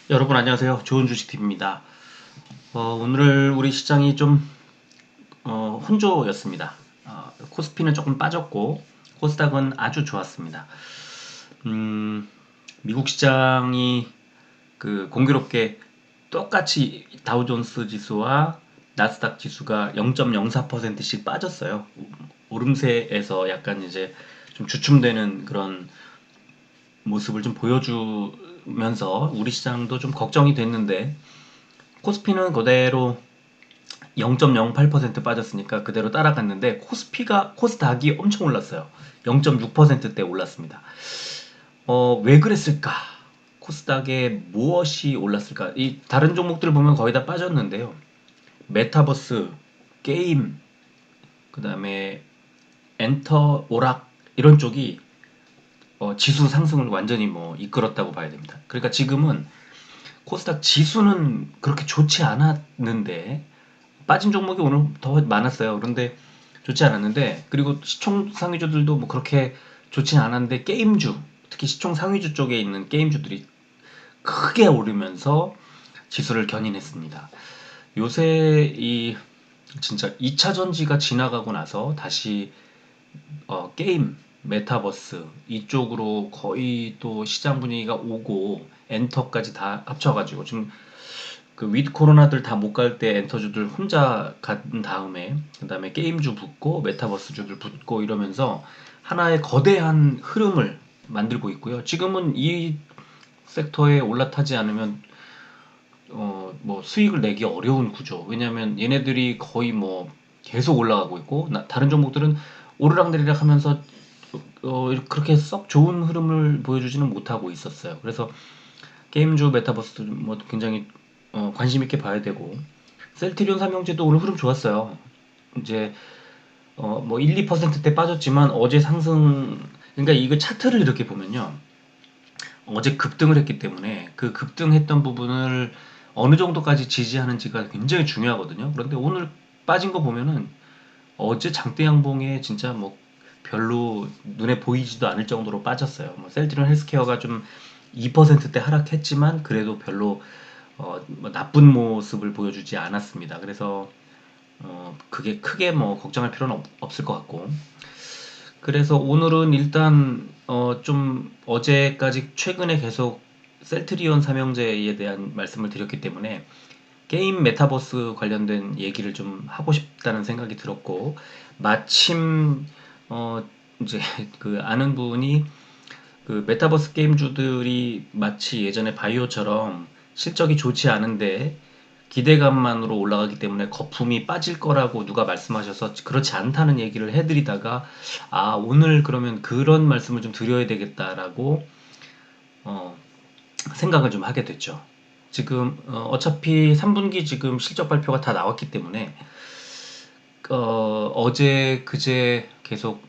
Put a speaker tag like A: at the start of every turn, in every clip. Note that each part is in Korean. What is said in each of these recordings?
A: 여러분 안녕하세요. 좋은 주식TV입니다. 오늘 우리 시장이 좀 혼조였습니다. 코스피는 조금 빠졌고 코스닥은 아주 좋았습니다. 미국 시장이 그 공교롭게 똑같이 다우존스 지수와 나스닥 지수가 0.04%씩 빠졌어요. 오름세에서 약간 이제 좀 주춤되는 그런 모습을 좀 보여주면서 우리 시장도 좀 걱정이 됐는데 코스피는 그대로 0.08% 빠졌으니까 그대로 따라갔는데 코스닥이 엄청 올랐어요. 0.6%대 올랐습니다. 왜 그랬을까? 코스닥에 무엇이 올랐을까? 이 다른 종목들 보면 거의 다 빠졌는데요. 메타버스, 게임, 그다음에 엔터, 오락 이런 쪽이 지수 상승을 완전히 뭐 이끌었다고 봐야 됩니다. 그러니까 지금은 코스닥 지수는 그렇게 좋지 않았는데 빠진 종목이 오늘 더 많았어요. 그런데 좋지 않았는데 그리고 시총 상위주들도 뭐 그렇게 좋지 않았는데 게임주 특히 시총 상위주 쪽에 있는 게임주들이 크게 오르면서 지수를 견인했습니다. 요새 이 진짜 2차 전지가 지나가고 나서 다시 게임, 메타버스 이쪽으로 거의 또 시장 분위기가 오고 엔터까지 다 합쳐가지고 지금 그 위드 코로나들 다 못 갈 때 엔터주들 혼자 간 다음에 그다음에 게임주 붙고 메타버스주들 붙고 이러면서 하나의 거대한 흐름을 만들고 있고요. 지금은 이 섹터에 올라타지 않으면 뭐 수익을 내기 어려운 구조. 왜냐하면 얘네들이 거의 뭐 계속 올라가고 있고 다른 종목들은 오르락내리락 하면서 그렇게 썩 좋은 흐름을 보여주지는 못하고 있었어요. 그래서 게임주 메타버스도 뭐 굉장히 관심 있게 봐야 되고 셀트리온 삼형제도 오늘 흐름 좋았어요. 이제 뭐 1, 2%대 빠졌지만 어제 상승 그러니까 이거 차트를 이렇게 보면요. 어제 급등을 했기 때문에 그 급등했던 부분을 어느 정도까지 지지하는지가 굉장히 중요하거든요. 그런데 오늘 빠진 거 보면은 어제 장대 양봉에 진짜 뭐 별로 눈에 보이지도 않을 정도로 빠졌어요. 뭐 셀트리온 헬스케어가 좀 2%대 하락했지만 그래도 별로 뭐 나쁜 모습을 보여주지 않았습니다. 그래서 그게 크게 뭐 걱정할 필요는 없을 것 같고 그래서 오늘은 일단 좀 어제까지 최근에 계속 셀트리온 삼형제에 대한 말씀을 드렸기 때문에 게임 메타버스 관련된 얘기를 좀 하고 싶다는 생각이 들었고 마침 어 이제 그 아는 분이 그 메타버스 게임주들이 마치 예전에 바이오처럼 실적이 좋지 않은데 기대감만으로 올라가기 때문에 거품이 빠질 거라고 누가 말씀하셔서 그렇지 않다는 얘기를 해드리다가 오늘 그러면 그런 말씀을 좀 드려야 되겠다라고 어, 생각을 좀 하게 됐죠. 지금 어차피 3분기 지금 실적 발표가 다 나왔기 때문에 어제 그제 계속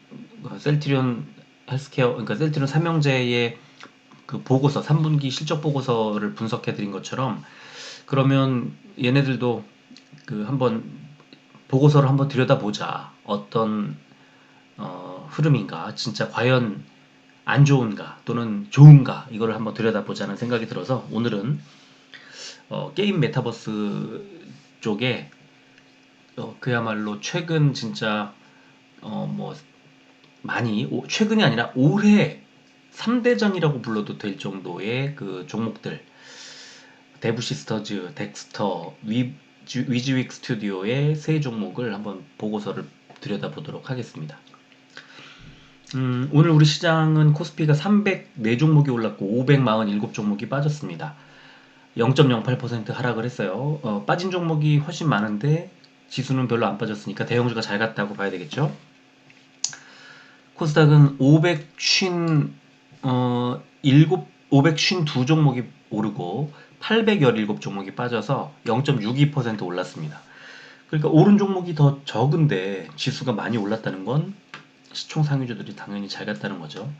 A: 셀트리온 헬스케어 그러니까 셀트리온 삼형제의 그 보고서 3분기 실적 보고서를 분석해 드린 것처럼 그러면 얘네들도 그 한번 보고서를 한번 들여다보자. 어떤 흐름인가? 진짜 과연 안 좋은가? 또는 좋은가? 이거를 한번 들여다보자는 생각이 들어서 오늘은 게임 메타버스 쪽에 그야말로 최근 진짜 뭐 많이 최근이 아니라 올해 3대장이라고 불러도 될 정도의 그 종목들 데브 시스터즈, 덱스터, 위즈윅 스튜디오의 세 종목을 한번 보고서를 들여다보도록 하겠습니다. 오늘 우리 시장은 코스피가 304종목이 올랐고 547종목이 빠졌습니다. 0.08% 하락을 했어요. 빠진 종목이 훨씬 많은데 지수는 별로 안 빠졌으니까 대형주가 잘 갔다고 봐야 되겠죠. 코스닥은 552종목이 오르고 817종목이 빠져서 0.62% 올랐습니다. 그러니까 오른 종목이 더 적은데 지수가 많이 올랐다는 건 시총 상위주들이 당연히 잘 갔다는 거죠.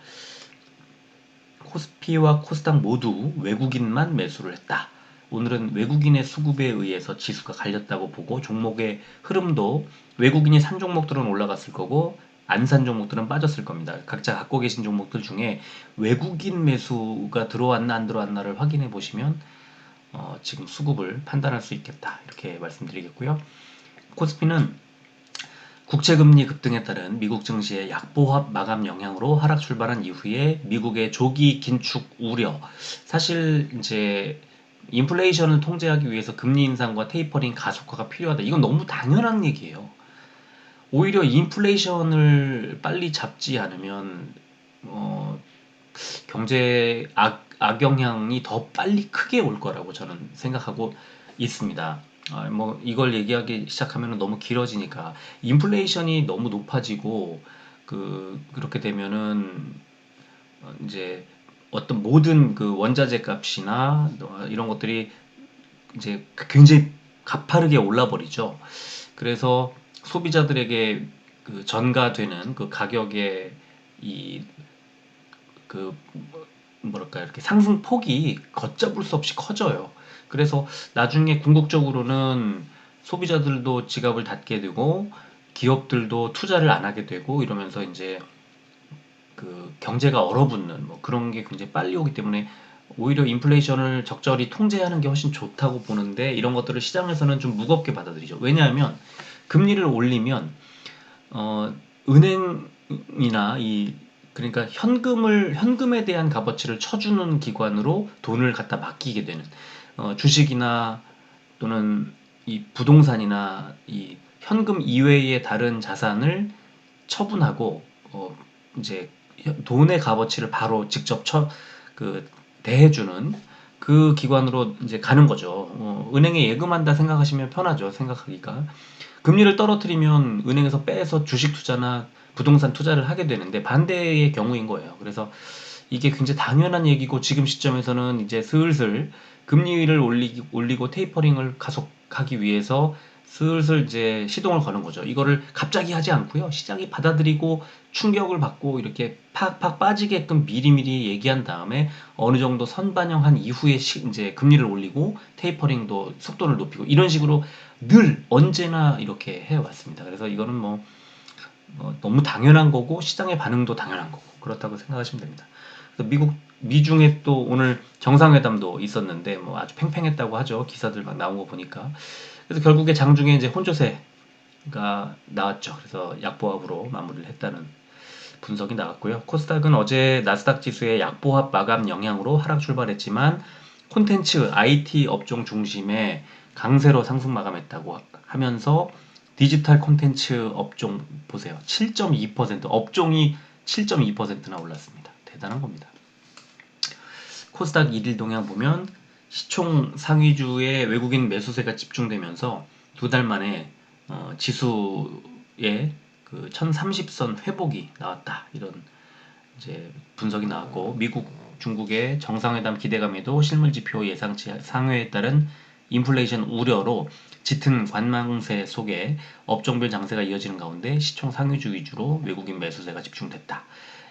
A: 코스피와 코스닥 모두 외국인만 매수를 했다. 오늘은 외국인의 수급에 의해서 지수가 갈렸다고 보고 종목의 흐름도 외국인이 산 종목들은 올라갔을 거고 안 산 종목들은 빠졌을 겁니다. 각자 갖고 계신 종목들 중에 외국인 매수가 들어왔나 안 들어왔나를 확인해 보시면 지금 수급을 판단할 수 있겠다 이렇게 말씀드리겠고요. 코스피는 국채금리 급등에 따른 미국 증시의 약보합 마감 영향으로 하락 출발한 이후에 미국의 조기 긴축 우려. 사실 이제 인플레이션을 통제하기 위해서 금리 인상과 테이퍼링 가속화가 필요하다. 이건 너무 당연한 얘기예요. 오히려 인플레이션을 빨리 잡지 않으면 경제 악영향이 더 빨리 크게 올 거라고 저는 생각하고 있습니다. 뭐 이걸 얘기하기 시작하면 너무 길어지니까 인플레이션이 너무 높아지고 그렇게 되면은 이제 어떤 모든 그 원자재 값이나 이런 것들이 이제 굉장히 가파르게 올라 버리죠. 그래서 소비자들에게 그 전가되는 그 가격의 이 그 뭐랄까 이렇게 상승폭이 걷잡을 수 없이 커져요. 그래서 나중에 궁극적으로는 소비자들도 지갑을 닫게 되고 기업들도 투자를 안 하게 되고 이러면서 이제 그 경제가 얼어붙는 뭐 그런 게 굉장히 빨리 오기 때문에 오히려 인플레이션을 적절히 통제하는 게 훨씬 좋다고 보는데 이런 것들을 시장에서는 좀 무겁게 받아들이죠. 왜냐하면 금리를 올리면 은행이나 그러니까 현금에 대한 값어치를 쳐주는 기관으로 돈을 갖다 맡기게 되는 주식이나 또는 이 부동산이나 이 현금 이외의 다른 자산을 처분하고 이제 돈의 값어치를 바로 직접 그 대해주는 그 기관으로 이제 가는 거죠. 은행에 예금한다 생각하시면 편하죠. 생각하기가. 금리를 떨어뜨리면 은행에서 빼서 주식 투자나 부동산 투자를 하게 되는데 반대의 경우인 거예요. 그래서 이게 굉장히 당연한 얘기고 지금 시점에서는 이제 슬슬 금리를 올리고 테이퍼링을 가속하기 위해서 슬슬 이제 시동을 거는 거죠. 이거를 갑자기 하지 않고요. 시장이 받아들이고 충격을 받고 이렇게 팍팍 빠지게끔 미리미리 얘기한 다음에 어느 정도 선반영한 이후에 이제 금리를 올리고 테이퍼링도 속도를 높이고 이런 식으로 늘 언제나 이렇게 해왔습니다. 그래서 이거는 너무 당연한 거고 시장의 반응도 당연한 거고 그렇다고 생각하시면 됩니다. 그래서 미중에 또 오늘 정상회담도 있었는데 뭐 아주 팽팽했다고 하죠. 기사들 막 나온 거 보니까. 그래서 결국에 장중에 이제 혼조세가 나왔죠. 그래서 약보합으로 마무리를 했다는 분석이 나왔고요. 코스닥은 어제 나스닥 지수의 약보합 마감 영향으로 하락 출발했지만 콘텐츠, IT 업종 중심의 강세로 상승 마감했다고 하면서 디지털 콘텐츠 업종 보세요. 7.2% 업종이 7.2%나 올랐습니다. 대단한 겁니다. 코스닥 1일 동향 보면 시총 상위주의 외국인 매수세가 집중되면서 두 달 만에 지수의 그 1030선 회복이 나왔다. 이런 이제 분석이 나왔고 미국, 중국의 정상회담 기대감에도 실물지표 예상치 상회에 따른 인플레이션 우려로 짙은 관망세 속에 업종별 장세가 이어지는 가운데 시총 상위주 위주로 외국인 매수세가 집중됐다.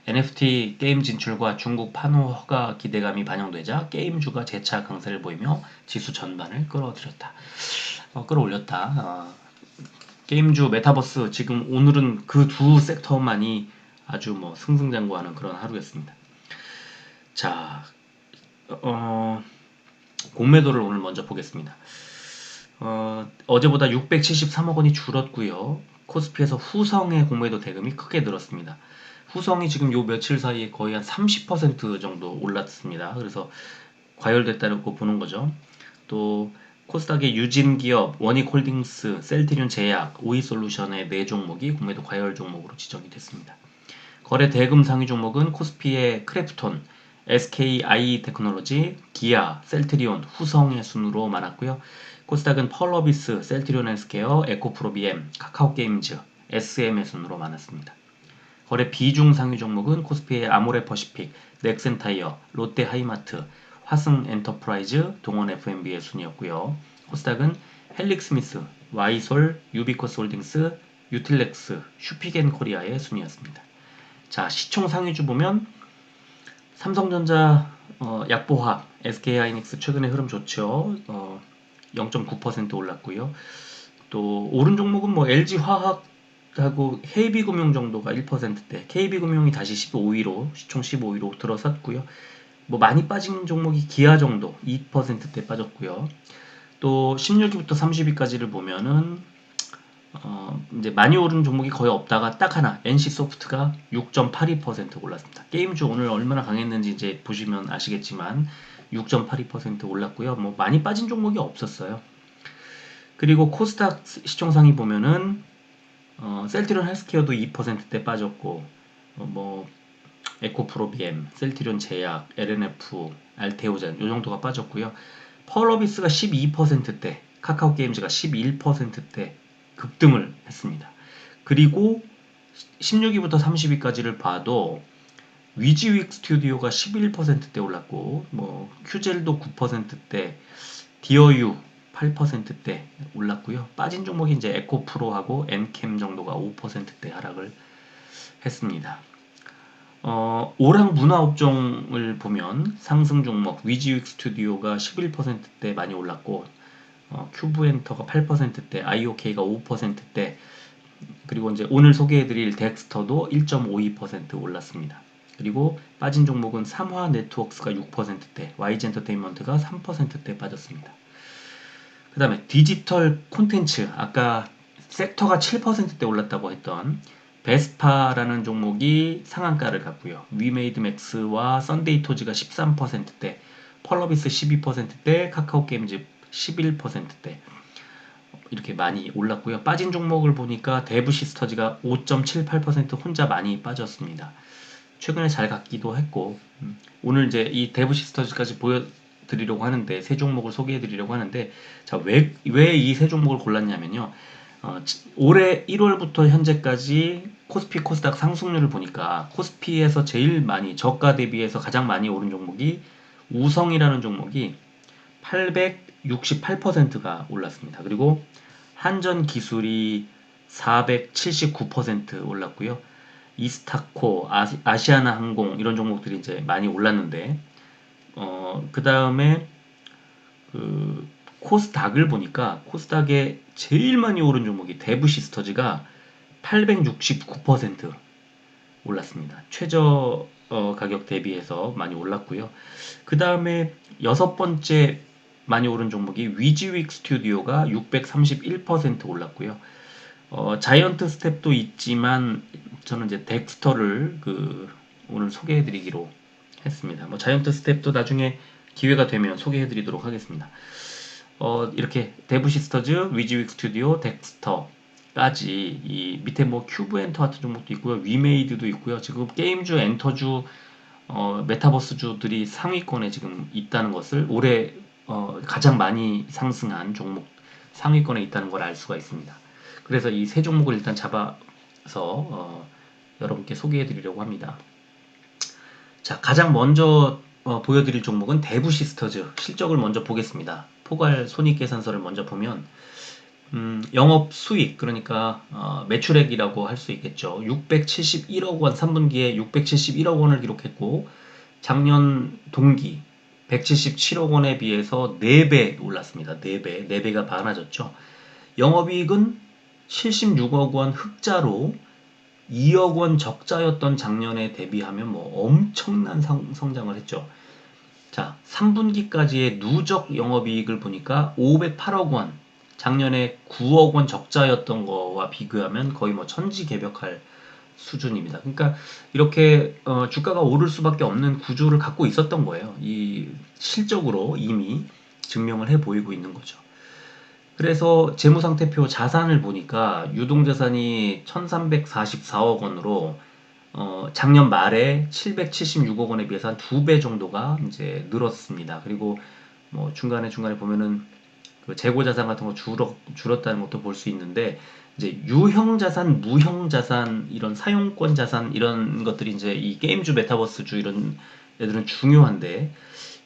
A: NFT 게임 진출과 중국 판호 허가 기대감이 반영되자 게임주가 재차 강세를 보이며 지수 전반을 끌어올렸다. 게임주 메타버스 지금 오늘은 그 두 섹터만이 아주 승승장구하는 그런 하루였습니다. 자, 공매도를 오늘 먼저 보겠습니다. 어제보다 673억 원이 줄었고요. 코스피에서 후성의 공매도 대금이 크게 늘었습니다. 후성이 지금 요 며칠 사이에 거의 한 30% 정도 올랐습니다. 그래서 과열됐다고 보는 거죠. 또 코스닥의 유진기업, 원익홀딩스, 셀트리온 제약, 오이솔루션의 4종목이 공매도 과열 종목으로 지정이 됐습니다. 거래 대금 상위 종목은 코스피의 크래프톤, SKI 테크놀로지, 기아, 셀트리온, 후성의 순으로 많았고요. 코스닥은 펄러비스, 셀트리온 헬스케어, 에코프로비엠, 카카오게임즈, SM의 순으로 많았습니다. 거래 비중 상위 종목은 코스피의 아모레퍼시픽, 넥센타이어, 롯데하이마트, 화승엔터프라이즈, 동원FNB의 순이었고요. 코스닥은 헬릭스미스, 와이솔, 유비코스홀딩스, 유틸렉스, 슈피겐코리아의 순이었습니다. 자, 시총 상위주 보면 삼성전자 약보합, SK하이닉스 최근에 흐름 좋죠. 0.9% 올랐고요. 또 오른 종목은 LG화학하고 KB금융 정도가 1%대, KB금융이 다시 15위로 시총 15위로 들어섰고요. 뭐 많이 빠진 종목이 기아 정도 2%대 빠졌고요. 또 16위부터 30위까지를 보면은 이제 많이 오른 종목이 거의 없다가 딱 하나 NC소프트가 6.82% 올랐습니다. 게임주 오늘 얼마나 강했는지 이제 보시면 아시겠지만 6.82% 올랐고요. 뭐 많이 빠진 종목이 없었어요. 그리고 코스닥 시총상위 보면은 셀트리온 헬스케어도 2%대 빠졌고 뭐 에코프로비엠, 셀트리온 제약, LNF, 알테오젠 요 정도가 빠졌고요. 펄어비스가 12%대, 카카오게임즈가 11%대 급등을 했습니다. 그리고 16위부터 30위까지를 봐도 위지윅 스튜디오가 11%대 올랐고 뭐 큐젤도 9%대, 디어유 8%대 올랐고요. 빠진 종목이 이제 에코프로하고 엔캠 정도가 5%대 하락을 했습니다. 오락 문화업종을 보면 상승 종목 위지윅 스튜디오가 11%대 많이 올랐고 큐브엔터가 8%대, IOK가 5%대, 그리고 이제 오늘 소개해드릴 덱스터도 1.52% 올랐습니다. 그리고 빠진 종목은 삼화 네트워크스가 6%대, YG엔터테인먼트가 3%대 빠졌습니다. 그 다음에 디지털 콘텐츠, 아까 섹터가 7%대 올랐다고 했던 베스파라는 종목이 상한가를 갔고요. 위메이드맥스와 썬데이토즈가 13%대, 펄러비스 12%대, 카카오게임즈 11%대 이렇게 많이 올랐고요. 빠진 종목을 보니까 대부시스터즈가 5.78% 혼자 많이 빠졌습니다. 최근에 잘 갔기도 했고 오늘 이제 이 대부시스터즈까지 보여드리려고 하는데 세 종목을 소개해드리려고 하는데 자, 왜 이 세 종목을 골랐냐면요. 올해 1월부터 현재까지 코스피 코스닥 상승률을 보니까 코스피에서 제일 많이 저가 대비해서 가장 많이 오른 종목이 우성이라는 종목이 868%가 올랐습니다. 그리고 한전기술이 479% 올랐고요. 이스타코, 아시아나항공 이런 종목들이 이제 많이 올랐는데 그 다음에 그 코스닥을 보니까 코스닥에 제일 많이 오른 종목이 대부시스터즈가 869% 올랐습니다. 최저 가격 대비해서 많이 올랐고요. 그 다음에 여섯 번째 많이 오른 종목이 위지윅 스튜디오가 631% 올랐고요. 자이언트 스텝도 있지만 저는 이제 덱스터를 오늘 소개해드리기로 했습니다. 뭐 자이언트 스텝도 나중에 기회가 되면 소개해드리도록 하겠습니다. 이렇게 데브시스터즈, 위지윅 스튜디오, 덱스터까지 이 밑에 뭐 큐브 엔터 같은 종목도 있고요, 위메이드도 있고요. 지금 게임주, 엔터주, 메타버스주들이 상위권에 지금 있다는 것을 올해 가장 많이 상승한 종목 상위권에 있다는 걸 알 수가 있습니다. 그래서 이 세 종목을 일단 잡아서 여러분께 소개해 드리려고 합니다. 자, 가장 먼저 보여드릴 종목은 대부시스터즈 실적을 먼저 보겠습니다. 포괄 손익계산서를 먼저 보면 영업 수익, 그러니까 매출액이라고 할 수 있겠죠. 671억 원, 3분기에 671억 원을 기록했고 작년 동기 177억 원에 비해서 4배 올랐습니다. 4배, 4배가 많아졌죠. 영업이익은 76억 원 흑자로 2억 원 적자였던 작년에 대비하면 뭐 엄청난 성장을 했죠. 자, 3분기까지의 누적 영업이익을 보니까 508억 원, 작년에 9억 원 적자였던 거와 비교하면 거의 뭐 천지개벽할 수준입니다. 그러니까 이렇게 주가가 오를 수밖에 없는 구조를 갖고 있었던 거예요. 이 실적으로 이미 증명을 해 보이고 있는 거죠. 그래서 재무상태표 자산을 보니까 유동자산이 1344억 원으로 작년 말에 776억 원에 비해서 한 2배 정도가 이제 늘었습니다. 그리고 뭐 중간에 보면은 그 재고자산 같은 거 줄었다는 것도 볼 수 있는데 이제 유형자산, 무형자산, 이런 사용권 자산 이런 것들이 이제 이 게임주, 메타버스주 이런 애들은 중요한데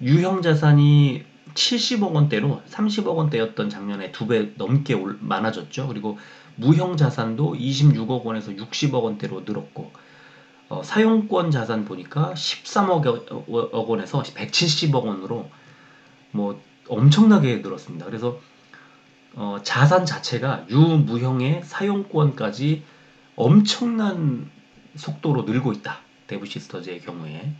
A: 유형자산이 70억 원대로 30억 원대였던 작년에 2배 넘게 많아졌죠. 그리고 무형자산도 26억 원에서 60억 원대로 늘었고 사용권 자산 보니까 13억 원에서 170억 원으로 뭐 엄청나게 늘었습니다. 그래서 자산 자체가 유무형의 사용권까지 엄청난 속도로 늘고 있다. 데브시스터즈의 경우에.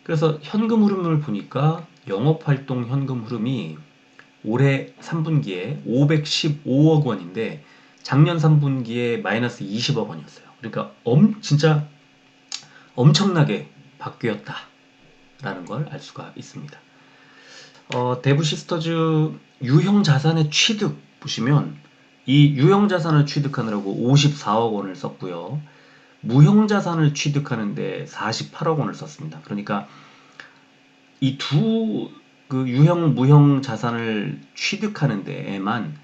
A: 그래서 현금 흐름을 보니까 영업활동 현금 흐름이 올해 3분기에 515억 원인데 작년 3분기에 마이너스 20억 원이었어요. 그러니까 진짜 엄청나게 바뀌었다라는 걸 알 수가 있습니다. 대부 시스터즈 유형 자산의 취득 보시면 이 유형 자산을 취득하느라고 54억 원을 썼고요. 무형 자산을 취득하는데 48억 원을 썼습니다. 그러니까 이 그 유형 무형 자산을 취득하는 데에만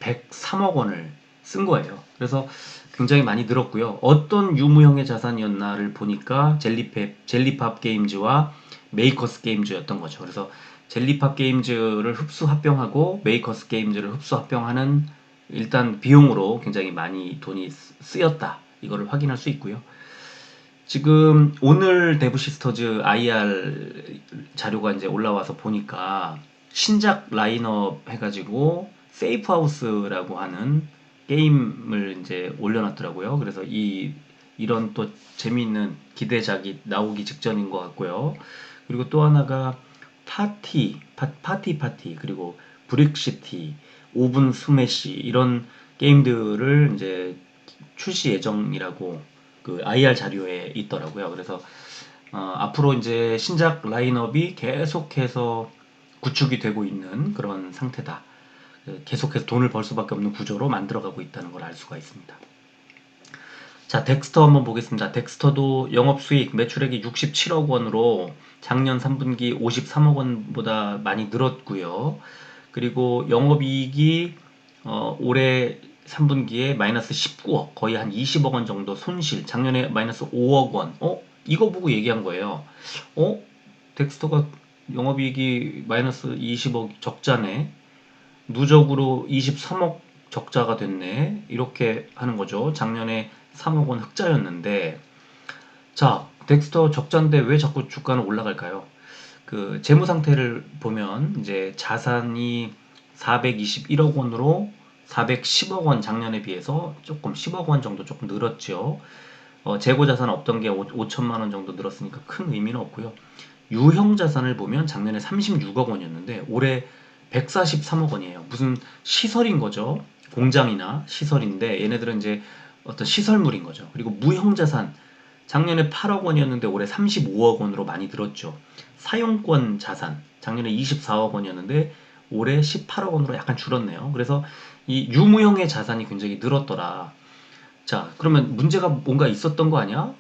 A: 103억 원을 쓴 거예요. 그래서 굉장히 많이 늘었고요. 어떤 유무형의 자산이었나를 보니까 젤리팝 게임즈와 메이커스 게임즈였던 거죠. 그래서 젤리팝 게임즈를 흡수 합병하고 메이커스 게임즈를 흡수 합병하는 일단 비용으로 굉장히 많이 돈이 쓰였다. 이거를 확인할 수 있고요. 지금 오늘 데브시스터즈 IR 자료가 이제 올라와서 보니까 신작 라인업 해가지고 세이프하우스라고 하는 게임을 이제 올려놨더라고요. 그래서 이런 또 재미있는 기대작이 나오기 직전인 것 같고요. 그리고 또 하나가 파티, 그리고 브릭시티, 오븐 스매시 이런 게임들을 이제 출시 예정이라고 그 IR 자료에 있더라고요. 그래서 앞으로 이제 신작 라인업이 계속해서 구축이 되고 있는 그런 상태다. 계속해서 돈을 벌 수밖에 없는 구조로 만들어가고 있다는 걸 알 수가 있습니다. 자, 덱스터 한번 보겠습니다. 덱스터도 영업수익 매출액이 67억 원으로 작년 3분기 53억 원보다 많이 늘었고요. 그리고 영업이익이 올해 3분기에 마이너스 19억, 거의 한 20억 원 정도 손실, 작년에 마이너스 5억 원. 이거 보고 얘기한 거예요. 덱스터가 영업이익이 마이너스 20억 적자네. 누적으로 23억 적자가 됐네. 이렇게 하는 거죠. 작년에 3억 원 흑자였는데, 자, 덱스터 적자인데 왜 자꾸 주가는 올라갈까요? 그 재무 상태를 보면 이제 자산이 421억 원으로 410억 원 작년에 비해서 조금 10억 원 정도 조금 늘었죠. 재고 자산 없던 게 5천만 원 정도 늘었으니까 큰 의미는 없고요. 유형 자산을 보면 작년에 36억 원이었는데 올해 143억 원이에요. 무슨 시설인 거죠. 공장이나 시설인데 얘네들은 이제 어떤 시설물인 거죠. 그리고 무형 자산 작년에 8억 원이었는데 올해 35억 원으로 많이 늘었죠. 사용권 자산 작년에 24억 원이었는데 올해 18억 원으로 약간 줄었네요. 그래서 이 유무형의 자산이 굉장히 늘었더라. 자, 그러면 문제가 뭔가 있었던 거 아니야?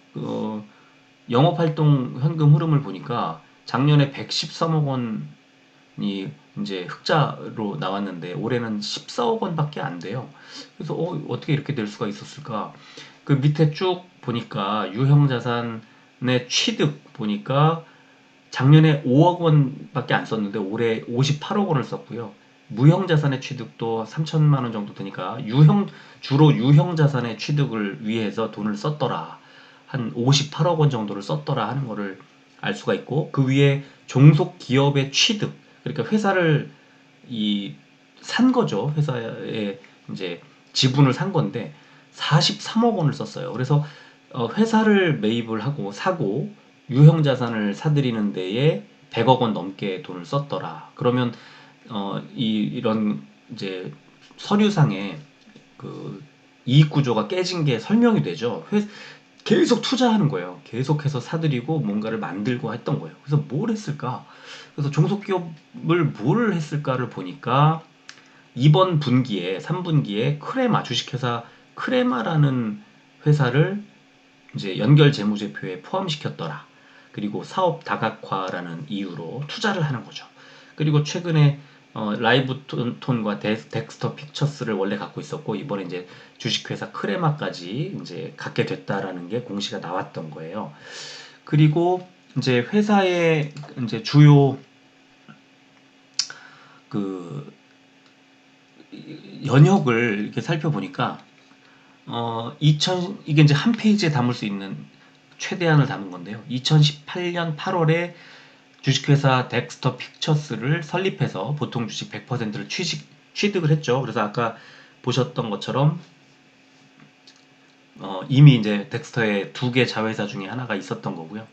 A: 영업활동 현금 흐름을 보니까 작년에 113억 원이 이제 흑자로 나왔는데 올해는 14억 원밖에 안 돼요. 그래서 어떻게 이렇게 될 수가 있었을까? 그 밑에 쭉 보니까 유형 자산의 취득 보니까 작년에 5억 원밖에 안 썼는데 올해 58억 원을 썼고요. 무형 자산의 취득도 3천만 원 정도 드니까 주로 유형 자산의 취득을 위해서 돈을 썼더라. 한 58억 원 정도를 썼더라 하는 거를 알 수가 있고 그 위에 종속 기업의 취득 그러니까 회사를 산 거죠. 회사에 이제 지분을 산 건데 43억 원을 썼어요. 그래서 회사를 매입을 하고 사고 유형 자산을 사들이는 데에 100억 원 넘게 돈을 썼더라. 그러면 이런 이제 서류상에 그 이익 구조가 깨진 게 설명이 되죠. 계속 투자하는 거예요. 계속해서 사들이고 뭔가를 만들고 했던 거예요. 그래서 뭘 했을까? 그래서 종속기업을 뭘 했을까를 보니까 이번 분기에 3분기에 크레마 주식회사 크레마라는 회사를 이제 연결 재무제표에 포함시켰더라. 그리고 사업 다각화라는 이유로 투자를 하는 거죠. 그리고 최근에 라이브 톤과 덱스터 픽처스를 원래 갖고 있었고 이번에 이제 주식회사 크레마까지 이제 갖게 됐다라는 게 공시가 나왔던 거예요. 그리고 이제 회사의 이제 주요 그 연역을 이렇게 살펴보니까 이게 이제 한 페이지에 담을 수 있는 최대한을 담은 건데요. 2018년 8월에 주식회사 덱스터 픽처스를 설립해서 보통 주식 100%를 취득을 했죠. 그래서 아까 보셨던 것처럼 이미 이제 덱스터에 두 개 자회사 중에 하나가 있었던 거고요.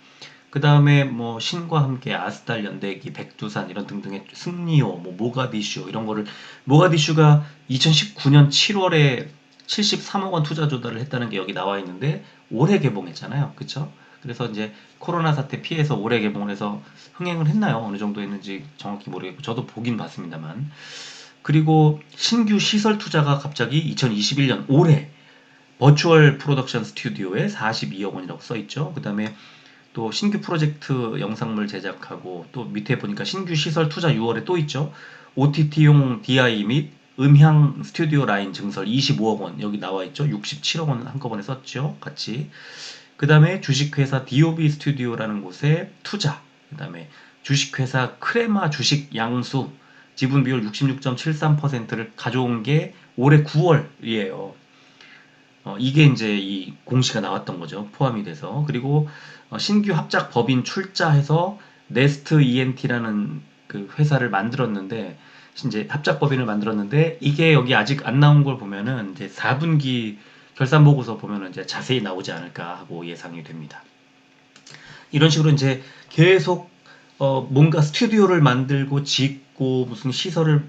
A: 그 다음에 뭐 신과 함께 아스달 연대기, 백두산 이런 등등의 승리호, 뭐 모가디슈 이런 거를 모가디슈가 2019년 7월에 73억 원 투자 조달을 했다는 게 여기 나와 있는데 올해 개봉했잖아요. 그쵸? 그래서 이제 코로나 사태 피해서 올해 개봉을 해서 흥행을 했나요? 어느 정도 했는지 정확히 모르겠고 저도 보긴 봤습니다만. 그리고 신규 시설 투자가 갑자기 2021년 올해 버추얼 프로덕션 스튜디오에 42억 원이라고 써 있죠. 그 다음에 또 신규 프로젝트 영상물 제작하고 또 밑에 보니까 신규 시설 투자 6월에 또 있죠. OTT용 DI 및 음향 스튜디오 라인 증설 25억 원 여기 나와 있죠. 67억 원 한꺼번에 썼죠. 같이. 그 다음에 주식회사 DOB 스튜디오라는 곳에 투자. 그 다음에 주식회사 크레마 주식 양수 지분 비율 66.73%를 가져온 게 올해 9월이에요. 이게 이제 이 공시가 나왔던 거죠. 포함이 돼서. 그리고 신규 합작 법인 출자해서 네스트 ENT라는 그 회사를 만들었는데 이제 합작 법인을 만들었는데 이게 여기 아직 안 나온 걸 보면은 이제 4분기 결산 보고서 보면은 이제 자세히 나오지 않을까 하고 예상이 됩니다. 이런 식으로 이제 계속 뭔가 스튜디오를 만들고 짓고 무슨 시설을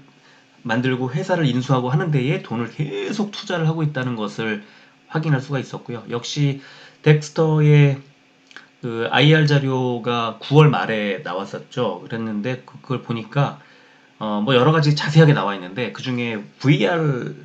A: 만들고 회사를 인수하고 하는 데에 돈을 계속 투자를 하고 있다는 것을 확인할 수가 있었고요. 역시 덱스터의 그 IR 자료가 9월 말에 나왔었죠. 그랬는데 그걸 보니까 뭐 여러 가지 자세하게 나와 있는데 그 중에 VR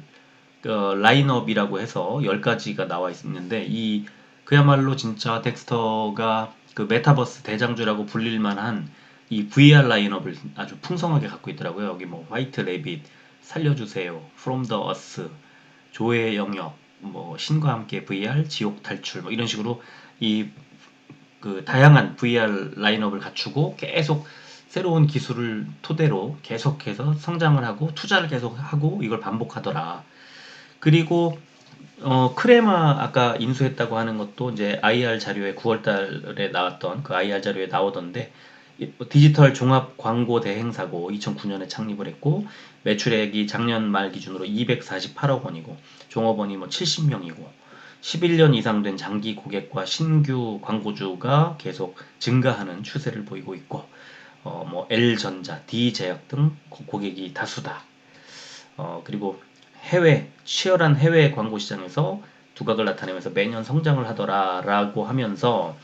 A: 라인업이라고 해서 10가지가 나와 있는데 이 그야말로 진짜 덱스터가 그 메타버스 대장주라고 불릴 만한 이 VR 라인업을 아주 풍성하게 갖고 있더라고요. 여기 뭐 화이트 레빗, 살려주세요, From the Earth, 조의 영역, 뭐 신과 함께 VR, 지옥 탈출 뭐 이런 식으로 이 그 다양한 VR 라인업을 갖추고 계속 새로운 기술을 토대로 계속해서 성장을 하고 투자를 계속 하고 이걸 반복하더라. 그리고 크레마 아까 인수했다고 하는 것도 이제 IR 자료에 9월 달에 나왔던 그 IR 자료에 나오던데 디지털 종합 광고 대행사고 2009년에 창립을 했고 매출액이 작년 말 기준으로 248억 원이고 종업원이 뭐 70명이고 11년 이상 된 장기 고객과 신규 광고주가 계속 증가하는 추세를 보이고 있고 뭐 L전자, D제약 등 고객이 다수다. 그리고 치열한 해외 광고 시장에서 두각을 나타내면서 매년 성장을 하더라라고 하면서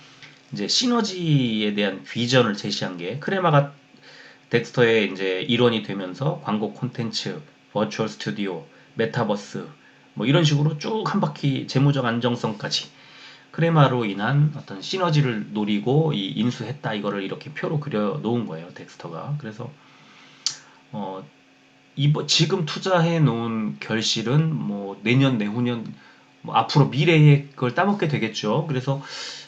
A: 이제 시너지에 대한 비전을 제시한 게 크레마가 덱스터의 이제 일원이 되면서 광고 콘텐츠, 버추얼 스튜디오, 메타버스 뭐 이런 식으로 쭉 한 바퀴 재무적 안정성까지 크레마로 인한 어떤 시너지를 노리고 인수했다 이거를 이렇게 표로 그려 놓은 거예요 덱스터가. 그래서 어, 지금 투자해 놓은 결실은 뭐 내년, 내후년, 뭐 앞으로 미래에 그걸 따먹게 되겠죠. 그래서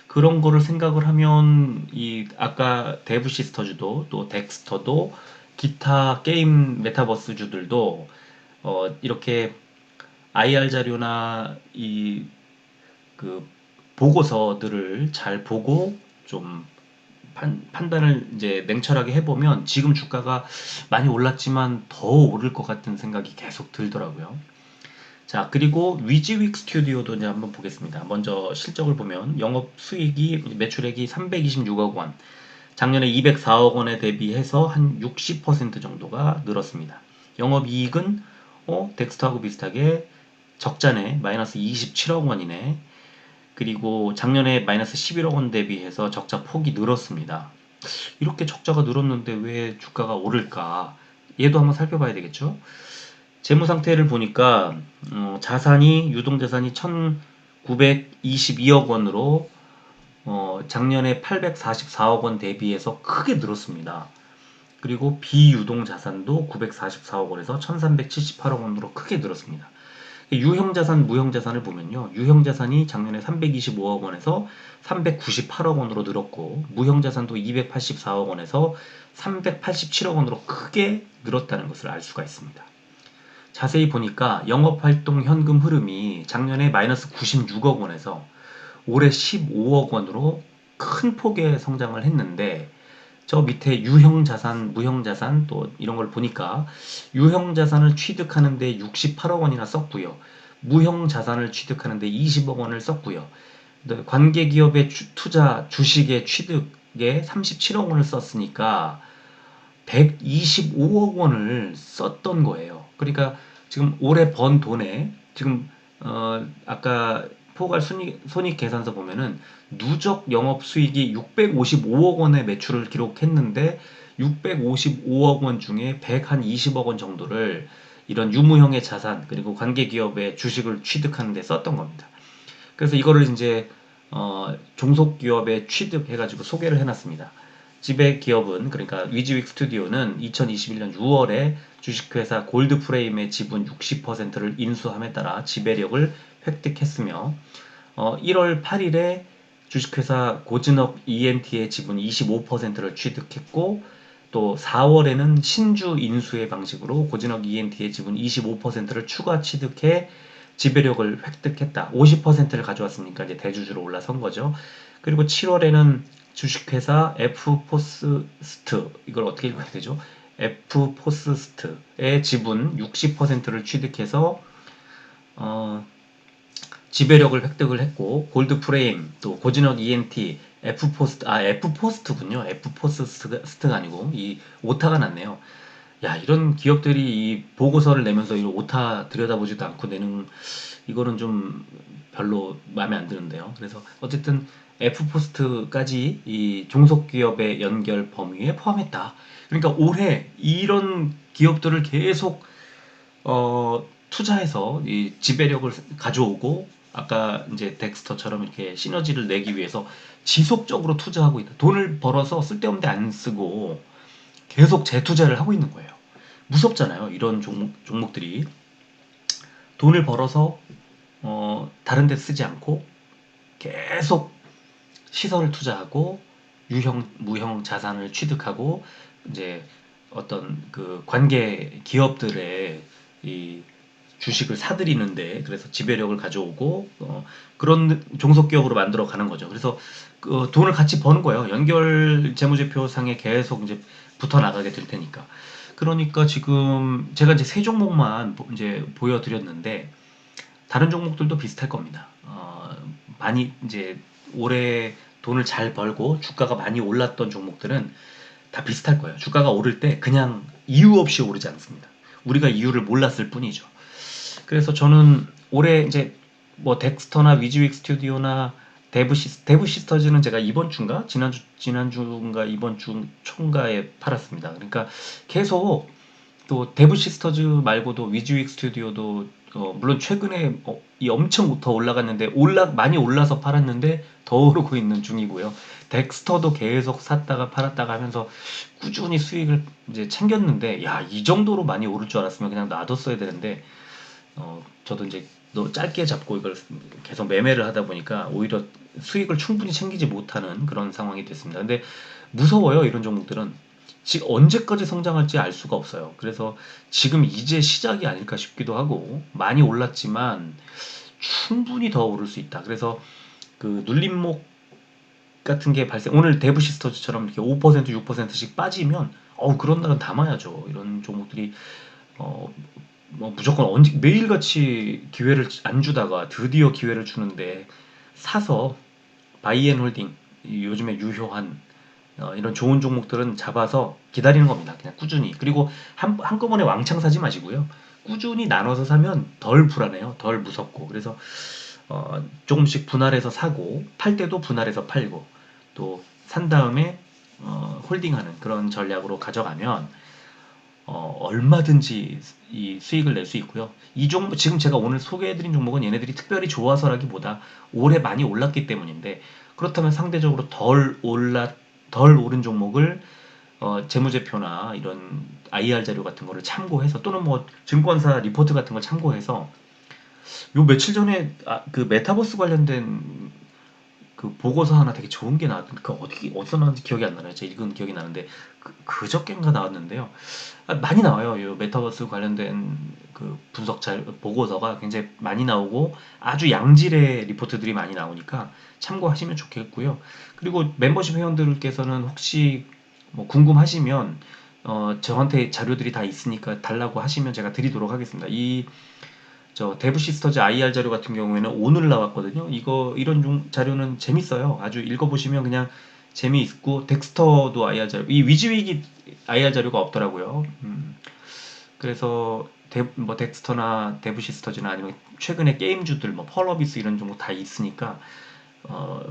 A: 그런 거를 생각을 하면 이 아까 데브 시스터즈도 또 덱스터도 기타 게임 메타버스주들도 이렇게 IR 자료나 이 그 보고서들을 잘 보고 좀 판단을 이제 냉철하게 해보면 지금 주가가 많이 올랐지만 더 오를 것 같은 생각이 계속 들더라고요. 자, 그리고 위즈윅 스튜디오도 이제 한번 보겠습니다. 먼저 실적을 보면 영업 수익이 매출액이 326억 원, 작년에 204억 원에 대비해서 한 60% 정도가 늘었습니다. 영업 이익은 덱스터하고 비슷하게 적자네, 마이너스 27억 원이네. 그리고 작년에 마이너스 11억 원 대비해서 적자 폭이 늘었습니다. 이렇게 적자가 늘었는데 왜 주가가 오를까? 얘도 한번 살펴봐야 되겠죠? 재무 상태를 보니까 유동자산이 1922억 원으로 작년에 844억 원 대비해서 크게 늘었습니다. 그리고 비유동자산도 944억 원에서 1378억 원으로 크게 늘었습니다. 유형자산, 무형자산을 보면요. 유형자산이 작년에 325억 원에서 398억 원으로 늘었고 무형자산도 284억 원에서 387억 원으로 크게 늘었다는 것을 알 수가 있습니다. 자세히 보니까 영업활동 현금 흐름이 작년에 마이너스 96억 원에서 올해 15억 원으로 큰 폭의 성장을 했는데 저 밑에 유형자산, 무형자산 또 이런 걸 보니까 유형자산을 취득하는데 68억 원이나 썼고요. 무형자산을 취득하는데 20억 원을 썼고요. 관계기업의 투자, 주식의 취득 주식에 37억 원을 썼으니까 125억 원을 썼던 거예요. 그러니까 지금 올해 번 돈에 지금 아까 포괄 손익 계산서 보면은 누적 영업 수익이 655억 원의 매출을 기록했는데 655억 원 중에 120억 원 정도를 이런 유무형의 자산 그리고 관계 기업의 주식을 취득하는 데 썼던 겁니다. 그래서 이거를 이제 종속 기업에 취득해가지고 소개를 해놨습니다. 지배 기업은 그러니까 위즈윅 스튜디오는 2021년 6월에 주식회사 골드프레임의 지분 60%를 인수함에 따라 지배력을 획득했으며 1월 8일에 주식회사 고즈넉 ENT의 지분 25%를 취득했고 또 4월에는 신주 인수의 방식으로 고즈넉 ENT의 지분 25%를 추가 취득해 지배력을 획득했다. 50%를 가져왔으니까 이제 대주주로 올라선 거죠. 그리고 7월에는 주식회사 F포스스트 이걸 어떻게 읽어야 되죠? F포스스트의 지분 60%를 취득해서 지배력을 획득을 했고 골드프레임 또 고진억 ENT F포스트군요. F포스트가 아니고 이 오타가 났네요. 야, 이런 기업들이 이 보고서를 내면서 이 오타 들여다보지도 않고 내는 이거는 좀 별로 마음에 안 드는데요. 그래서 어쨌든 F포스트까지 이 종속기업의 연결 범위에 포함했다. 그러니까 올해 이런 기업들을 계속 투자해서 이 지배력을 가져오고 아까 이제 덱스터처럼 이렇게 시너지를 내기 위해서 지속적으로 투자하고 있다. 돈을 벌어서 쓸데없는 데 안 쓰고 계속 재투자를 하고 있는 거예요. 무섭잖아요. 이런 종목들이 돈을 벌어서 다른 데 쓰지 않고 계속 시설을 투자하고 유형, 무형 자산을 취득하고 이제 어떤 그 관계 기업들의 이 주식을 사들이는데 그래서 지배력을 가져오고 그런 종속기업으로 만들어 가는 거죠. 그래서 그 돈을 같이 버는 거예요. 연결 재무제표상에 계속 이제 붙어 나가게 될 테니까. 그러니까 지금 제가 이제 세 종목만 이제 보여드렸는데 다른 종목들도 비슷할 겁니다. 많이 이제 올해 돈을 잘 벌고 주가가 많이 올랐던 종목들은 다 비슷할 거예요. 주가가 오를 때 그냥 이유 없이 오르지 않습니다. 우리가 이유를 몰랐을 뿐이죠. 그래서 저는 올해 이제 뭐 덱스터나 위즈윅 스튜디오나 데브 시스터즈는 제가 이번 주인가 지난주인가 이번 주 총가에 팔았습니다. 그러니까 계속 또 데브 시스터즈 말고도 위즈윅 스튜디오도 물론 최근에 이 엄청 더 올라갔는데 많이 올라서 팔았는데 더 오르고 있는 중이고요. 덱스터도 계속 샀다가 팔았다가 하면서 꾸준히 수익을 이제 챙겼는데 야, 이 정도로 많이 오를 줄 알았으면 그냥 놔뒀어야 되는데 저도 이제 너무 짧게 잡고 이걸 계속 매매를 하다 보니까 오히려 수익을 충분히 챙기지 못하는 그런 상황이 됐습니다. 근데 무서워요, 이런 종목들은. 지금 언제까지 성장할지 알 수가 없어요. 그래서 지금 이제 시작이 아닐까 싶기도 하고 많이 올랐지만 충분히 더 오를 수 있다. 그래서 그 눌림목 같은 게 오늘 데브시스터즈처럼 이렇게 5% 6%씩 빠지면 그런 날은 담아야죠. 이런 종목들이 어, 뭐 무조건 매일같이 기회를 안 주다가 드디어 기회를 주는데 사서 바이앤홀딩 요즘에 유효한 이런 좋은 종목들은 잡아서 기다리는 겁니다. 그냥 꾸준히. 그리고 한꺼번에 왕창 사지 마시고요. 꾸준히 나눠서 사면 덜 불안해요. 덜 무섭고. 그래서 조금씩 분할해서 사고 팔 때도 분할해서 팔고 또 산 다음에 홀딩하는 그런 전략으로 가져가면 얼마든지 이 수익을 낼 수 있고요. 이 종목, 지금 제가 오늘 소개해드린 종목은 얘네들이 특별히 좋아서라기보다 올해 많이 올랐기 때문인데, 그렇다면 상대적으로 덜 오른 종목을 재무제표나 이런 IR 자료 같은 거를 참고해서 또는 뭐 증권사 리포트 같은 걸 참고해서 요 며칠 전에 그 메타버스 관련된 그 보고서 하나 되게 좋은 게 나왔던데 그 어디서 나왔는지 기억이 안 나요. 제가 읽은 기억이 나는데 그저께인가 나왔는데요. 많이 나와요. 이 메타버스 관련된 그 분석 보고서가 굉장히 많이 나오고 아주 양질의 리포트들이 많이 나오니까 참고하시면 좋겠고요. 그리고 멤버십 회원들께서는 혹시 뭐 궁금하시면 저한테 자료들이 다 있으니까 달라고 하시면 제가 드리도록 하겠습니다. 저 데브 시스터즈 IR 자료 같은 경우에는 오늘 나왔거든요. 이런 자료는 재밌어요. 아주 읽어보시면 그냥 재미있고 덱스터도 IR 자료, 이 위즈위기 IR 자료가 없더라고요. 그래서 뭐 덱스터나 데브시스터즈나 아니면 최근에 게임주들 뭐 펄어비스 이런 종목 다 있으니까 어,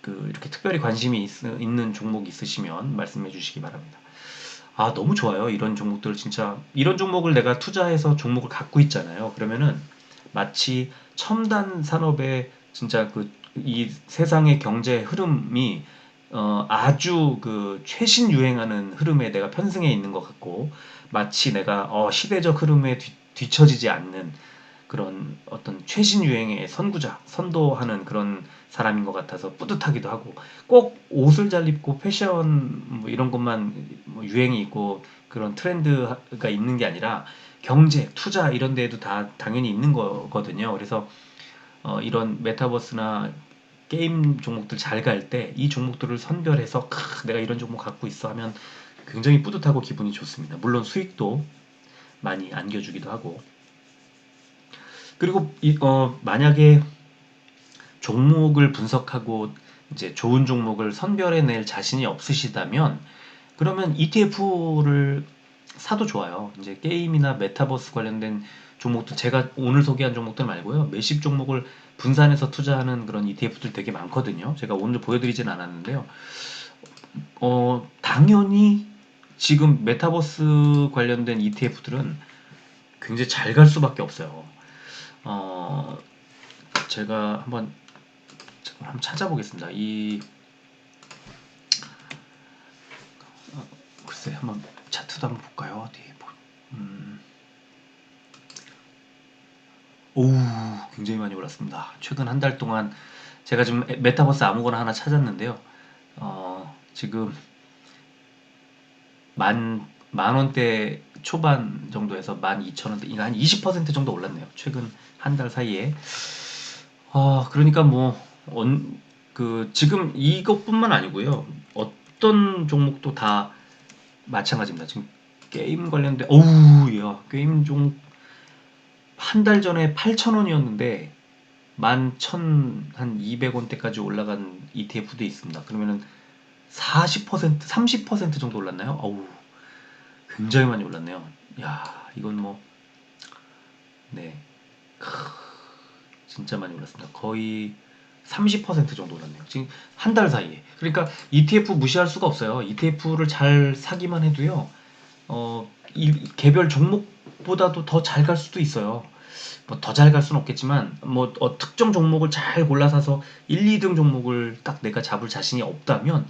A: 이렇게 특별히 관심이 있는 종목 있으시면 말씀해 주시기 바랍니다. 아, 너무 좋아요. 이런 종목들 진짜 이런 종목을 내가 투자해서 종목을 갖고 있잖아요. 그러면은 마치 첨단 산업의 진짜 이 세상의 경제 흐름이 아주 최신 유행하는 흐름에 내가 편승해 있는 것 같고 마치 내가 시대적 흐름에 뒤처지지 않는 그런 어떤 최신 유행의 선구자, 선도하는 그런 사람인 것 같아서 뿌듯하기도 하고 꼭 옷을 잘 입고 패션 뭐 이런 것만 뭐 유행이 있고 그런 트렌드가 있는 게 아니라 경제, 투자 이런 데에도 다 당연히 있는 거거든요. 그래서 이런 메타버스나 게임 종목들 잘 갈 때 이 종목들을 선별해서 내가 이런 종목 갖고 있어 하면 굉장히 뿌듯하고 기분이 좋습니다. 물론 수익도 많이 안겨주기도 하고 그리고 만약에 종목을 분석하고 이제 좋은 종목을 선별해낼 자신이 없으시다면 그러면 ETF를 사도 좋아요. 이제 게임이나 메타버스 관련된 종목도 제가 오늘 소개한 종목들 말고요. 몇십 종목을 분산해서 투자하는 그런 ETF들 되게 많거든요. 제가 오늘 보여드리진 않았는데요. 당연히 지금 메타버스 관련된 ETF들은 굉장히 잘 갈 수밖에 없어요. 어, 제가 한번 찾아보겠습니다. 글쎄 한번 차트도 한번 볼까요? 어디 오, 굉장히 많이 올랐습니다. 최근 한 달 동안 제가 지금 메타버스 아무거나 하나 찾았는데요. 지금 만 원대 초반 정도에서 12,000원대, 이거 한 20% 정도 올랐네요. 최근 한 달 사이에. 그러니까 뭐, 지금 이것뿐만 아니고요. 어떤 종목도 다 마찬가지입니다. 지금 게임 관련된, 어우, 야, 게임 종, 한 달 전에 8,000원이었는데, 11,200원대까지 올라간 ETF도 있습니다. 그러면은 40%, 30% 정도 올랐나요? 어우, 굉장히 많이 올랐네요. 야, 이건 뭐, 네. 진짜 많이 올랐습니다. 거의 30% 정도 올랐네요. 지금 한 달 사이에. 그러니까 ETF 무시할 수가 없어요. ETF를 잘 사기만 해도요. 이 개별 종목보다도 더 잘 갈 수도 있어요. 뭐 더 잘 갈 수는 없겠지만 뭐 특정 종목을 잘 골라 사서 1, 2등 종목을 딱 내가 잡을 자신이 없다면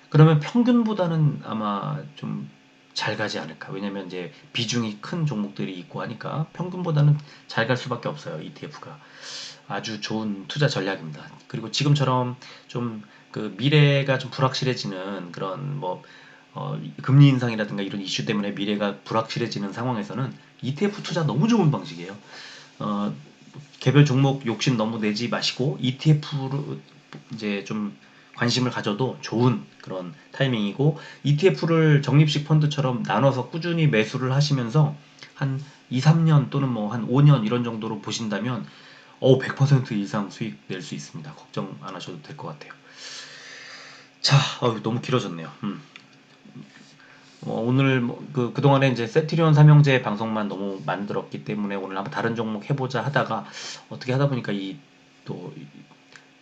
A: 그러면 평균보다는 아마 좀 잘 가지 않을까. 왜냐면 이제 비중이 큰 종목들이 있고 하니까 평균보다는 잘 갈 수밖에 없어요. ETF가. 아주 좋은 투자 전략입니다. 그리고 지금처럼 좀 미래가 좀 불확실해지는 그런 뭐 금리 인상이라든가 이런 이슈 때문에 미래가 불확실해지는 상황에서는 ETF 투자 너무 좋은 방식이에요. 어, 개별 종목 욕심 너무 내지 마시고 ETF로 이제 좀 관심을 가져도 좋은 그런 타이밍이고 ETF를 적립식 펀드처럼 나눠서 꾸준히 매수를 하시면서 한 2, 3년 또는 뭐 한 5년 이런 정도로 보신다면 100% 이상 수익 낼 수 있습니다. 걱정 안 하셔도 될 것 같아요. 자, 너무 길어졌네요. 오늘 그동안에 이제 세트리온 삼형제 방송만 너무 만들었기 때문에 오늘 한번 다른 종목 해보자 하다가 어떻게 하다 보니까 또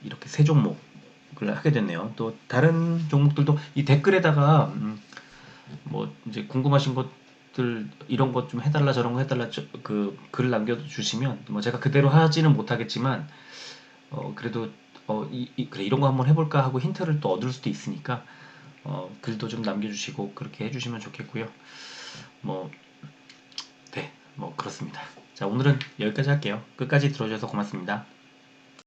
A: 이렇게 세 종목을 하게 됐네요. 또 다른 종목들도 이 댓글에다가 뭐 이제 궁금하신 것들 이런 것 좀 해달라 저런 거 해달라 글 남겨주시면 뭐 제가 그대로 하지는 못하겠지만 그래도 그래 이런 거 한번 해볼까 하고 힌트를 또 얻을 수도 있으니까 글도 좀 남겨주시고 그렇게 해주시면 좋겠고요. 뭐, 네, 뭐 그렇습니다. 자, 오늘은 여기까지 할게요. 끝까지 들어주셔서 고맙습니다.